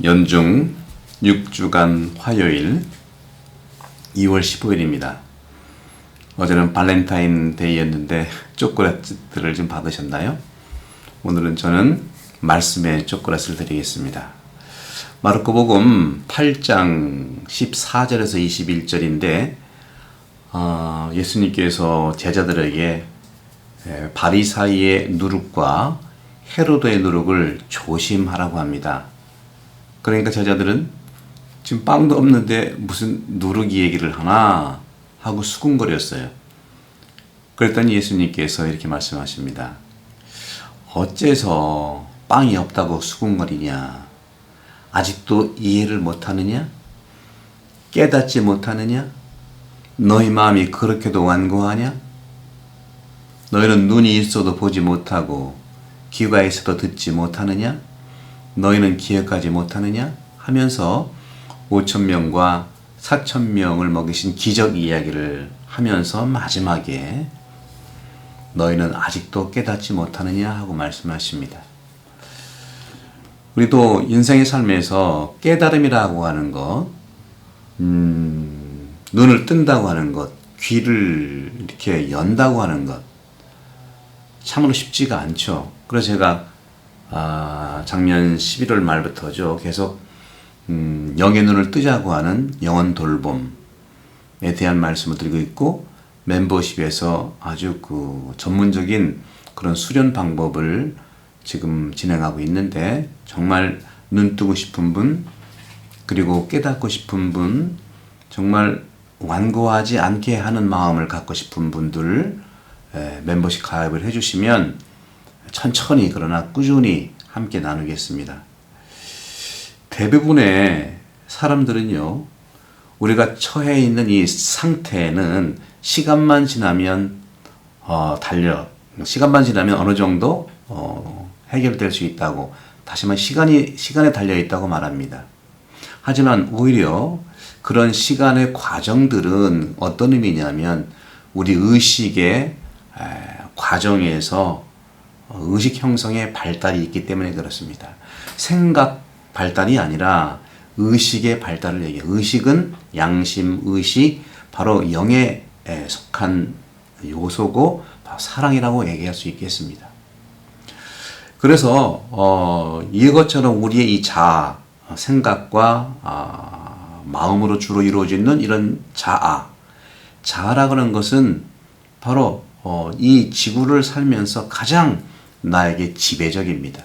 연중 6주간 화요일 2월 15일입니다. 어제는 발렌타인데이였는데 초콜릿들을 좀 받으셨나요? 오늘은 저는 말씀의 초콜릿을 드리겠습니다. 마르코복음 8장 14절에서 21절인데 예수님께서 제자들에게 바리사이의 누룩과 헤로드의 누룩을 조심하라고 합니다. 그러니까 제자들은 지금 빵도 없는데 무슨 누룩이 얘기를 하나 하고 수군거렸어요. 그랬더니 예수님께서 이렇게 말씀하십니다. 어째서 빵이 없다고 수군거리냐? 아직도 이해를 못하느냐? 깨닫지 못하느냐? 너희 마음이 그렇게도 완고하냐? 너희는 눈이 있어도 보지 못하고 귀가 있어도 듣지 못하느냐? 너희는 기억하지 못하느냐? 하면서 5,000명과 4,000명을 먹이신 기적 이야기를 하면서 마지막에 너희는 아직도 깨닫지 못하느냐? 하고 말씀하십니다. 우리도 인생의 삶에서 깨달음이라고 하는 것, 눈을 뜬다고 하는 것, 귀를 이렇게 연다고 하는 것, 참으로 쉽지가 않죠. 그래서 제가 작년 11월 말부터죠. 계속 영의 눈을 뜨자고 하는 영혼 돌봄에 대한 말씀을 드리고 있고, 멤버십에서 아주 전문적인 그런 수련 방법을 지금 진행하고 있는데, 정말 눈 뜨고 싶은 분, 그리고 깨닫고 싶은 분, 정말 완고하지 않게 하는 마음을 갖고 싶은 분들 멤버십 가입을 해주시면 천천히 그러나 꾸준히 함께 나누겠습니다. 대부분의 사람들은요, 우리가 처해 있는 이 상태는 시간만 지나면 시간만 지나면 어느 정도 해결될 수 있다고, 다시 말해 시간에 달려 있다고 말합니다. 하지만 오히려 그런 시간의 과정들은 어떤 의미냐면 우리 의식의 과정에서 의식 형성의 발달이 있기 때문에 그렇습니다. 생각 발달이 아니라 의식의 발달을 얘기해요. 의식은 양심, 의식, 바로 영에 속한 요소고 바로 사랑이라고 얘기할 수 있겠습니다. 그래서 이것처럼 우리의 이 자아, 생각과 마음으로 주로 이루어지는 이런 자아라고 하는 것은 바로 이 지구를 살면서 가장 나에게 지배적입니다.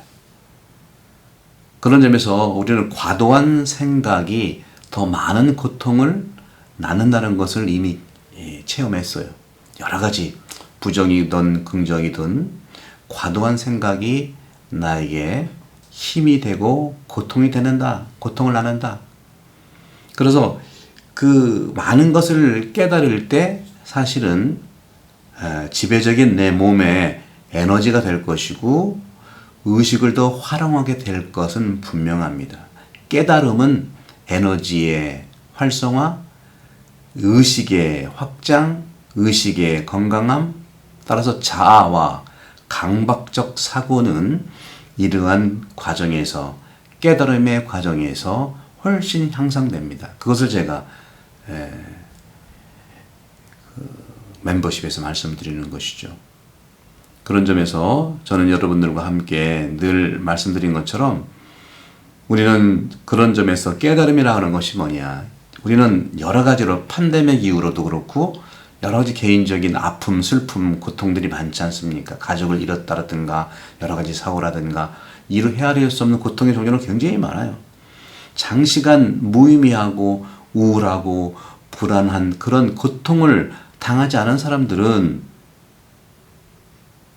그런 점에서 우리는 과도한 생각이 더 많은 고통을 낳는다는 것을 이미 체험했어요. 여러 가지 부정이든 긍정이든 과도한 생각이 나에게 힘이 되고 고통을 낳는다. 그래서 그 많은 것을 깨달을 때 사실은 지배적인 내 몸에 에너지가 될 것이고 의식을 더 활용하게 될 것은 분명합니다. 깨달음은 에너지의 활성화, 의식의 확장, 의식의 건강함, 따라서 자아와 강박적 사고는 이러한 과정에서, 깨달음의 과정에서 훨씬 향상됩니다. 그것을 제가 멤버십에서 말씀드리는 것이죠. 그런 점에서 저는 여러분들과 함께 늘 말씀드린 것처럼 우리는 그런 점에서 깨달음이라고 하는 것이 뭐냐, 우리는 여러 가지로 팬데믹 이후로도 그렇고 여러 가지 개인적인 아픔, 슬픔, 고통들이 많지 않습니까? 가족을 잃었다라든가 여러 가지 사고라든가 이루 헤아릴 수 없는 고통의 종류는 굉장히 많아요. 장시간 무의미하고 우울하고 불안한 그런 고통을 당하지 않은 사람들은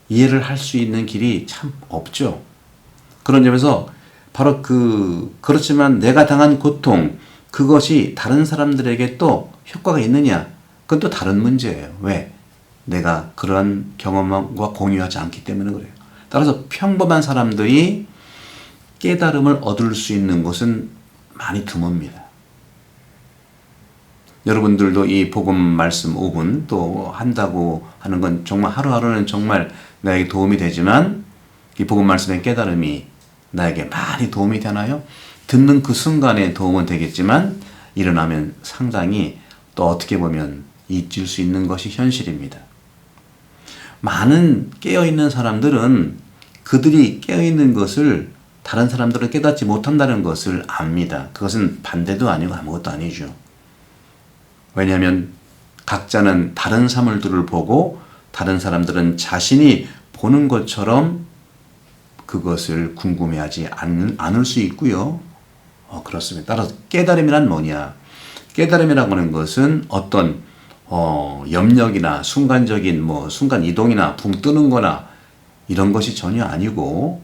이해를 할 수 있는 길이 참 없죠. 그런 점에서 바로 그렇지만 내가 당한 고통, 그것이 다른 사람들에게 또 효과가 있느냐? 그건 또 다른 문제예요. 왜? 내가 그런 경험과 공유하지 않기 때문에 그래요. 따라서 평범한 사람들이 깨달음을 얻을 수 있는 곳은 많이 드뭅니다. 여러분들도 이 복음 말씀 5분 또 한다고 하는 건 정말 하루하루는 정말 나에게 도움이 되지만 이 복음 말씀의 깨달음이 나에게 많이 도움이 되나요? 듣는 그 순간에 도움은 되겠지만 일어나면 상당히 또 어떻게 보면 잊을 수 있는 것이 현실입니다. 많은 깨어있는 사람들은 그들이 깨어있는 것을 다른 사람들은 깨닫지 못한다는 것을 압니다. 그것은 반대도 아니고 아무것도 아니죠. 왜냐하면 각자는 다른 사물들을 보고 다른 사람들은 자신이 보는 것처럼 그것을 궁금해하지 않을 수 있고요. 그렇습니다. 따라서 깨달음이란 뭐냐? 깨달음이라고 하는 것은 어떤 염력이나 순간적인 순간 이동이나 붕 뜨는 거나 이런 것이 전혀 아니고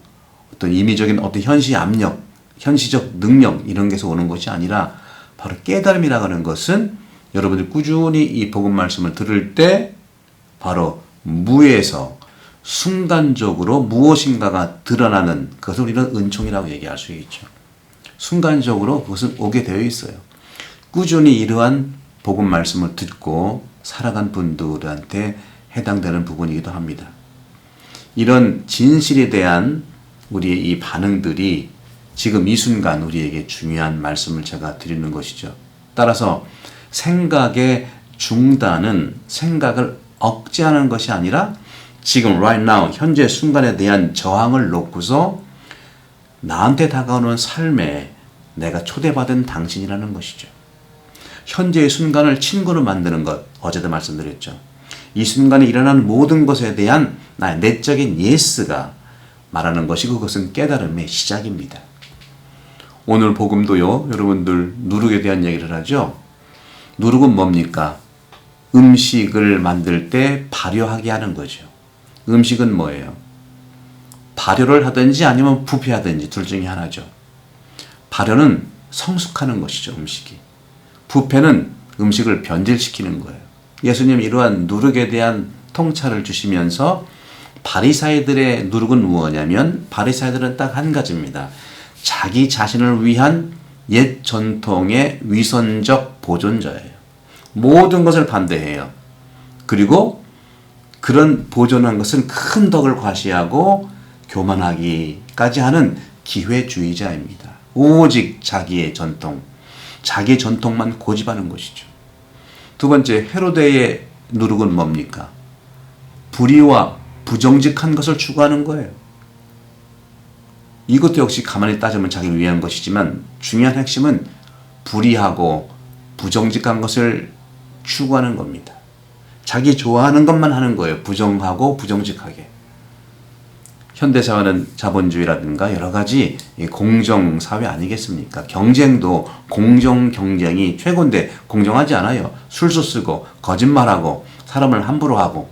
어떤 임의적인 어떤 현시 압력, 현시적 능력 이런 게서 오는 것이 아니라 바로 깨달음이라고 하는 것은 여러분들이 꾸준히 이 복음 말씀을 들을 때 바로 무에서 순간적으로 무엇인가가 드러나는 그것을 우리는 은총이라고 얘기할 수 있죠. 순간적으로 그것은 오게 되어 있어요. 꾸준히 이러한 복음 말씀을 듣고 살아간 분들한테 해당되는 부분이기도 합니다. 이런 진실에 대한 우리의 이 반응들이 지금 이 순간 우리에게 중요한 말씀을 제가 드리는 것이죠. 따라서 생각의 중단은 생각을 억제하는 것이 아니라 지금 right now 현재 순간에 대한 저항을 놓고서 나한테 다가오는 삶에 내가 초대받은 당신이라는 것이죠. 현재의 순간을 친구로 만드는 것, 어제도 말씀드렸죠. 이 순간에 일어나는 모든 것에 대한 나의 내적인 예스가 말하는 것이 그것은 깨달음의 시작입니다. 오늘 복음도요, 여러분들 누룩에 대한 얘기를 하죠. 누룩은 뭡니까? 음식을 만들 때 발효하게 하는 거죠. 음식은 뭐예요? 발효를 하든지 아니면 부패하든지 둘 중에 하나죠. 발효는 성숙하는 것이죠, 음식이. 부패는 음식을 변질시키는 거예요. 예수님이 이러한 누룩에 대한 통찰을 주시면서 바리사이들의 누룩은 무엇이냐면 바리사이들은 딱 한 가지입니다. 자기 자신을 위한 옛 전통의 위선적 보존자예요. 모든 것을 반대해요. 그리고 그런 보존한 것은 큰 덕을 과시하고 교만하기까지 하는 기회주의자입니다. 오직 자기의 전통만 고집하는 것이죠. 두 번째, 헤로데의 누룩은 뭡니까? 불의와 부정직한 것을 추구하는 거예요. 이것도 역시 가만히 따지면 자기를 위한 것이지만 중요한 핵심은 불의하고 부정직한 것을 추구하는 겁니다. 자기 좋아하는 것만 하는 거예요. 부정하고 부정직하게. 현대사회는 자본주의라든가 여러 가지 공정사회 아니겠습니까? 경쟁도 공정 경쟁이 최고인데 공정하지 않아요. 술수 쓰고 거짓말하고 사람을 함부로 하고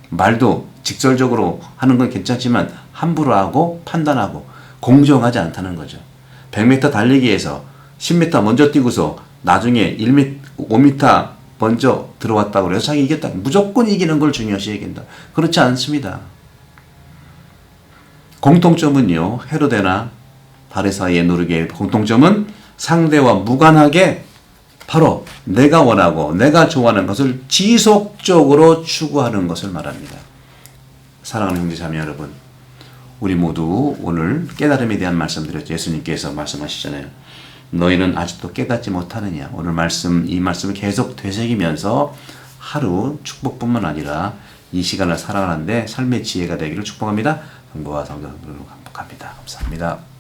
말도 직설적으로 하는 건 괜찮지만 함부로 하고 판단하고 공정하지 않다는 거죠. 100m 달리기에서 10m 먼저 뛰고서 나중에 5m 먼저 들어왔다고 해서 자기 이겼다. 무조건 이기는 걸 중요시 여긴다. 그렇지 않습니다. 공통점은요. 헤로데나 바리사이의 누룩의 공통점은 상대와 무관하게 바로 내가 원하고 내가 좋아하는 것을 지속적으로 추구하는 것을 말합니다. 사랑하는 형제자매 여러분, 우리 모두 오늘 깨달음에 대한 말씀 드렸죠. 예수님께서 말씀하시잖아요. 너희는 아직도 깨닫지 못하느냐. 오늘 이 말씀을 계속 되새기면서 하루 축복뿐만 아니라 이 시간을 살아가는데 삶의 지혜가 되기를 축복합니다. 성부와 성자로 감사합니다. 감사합니다.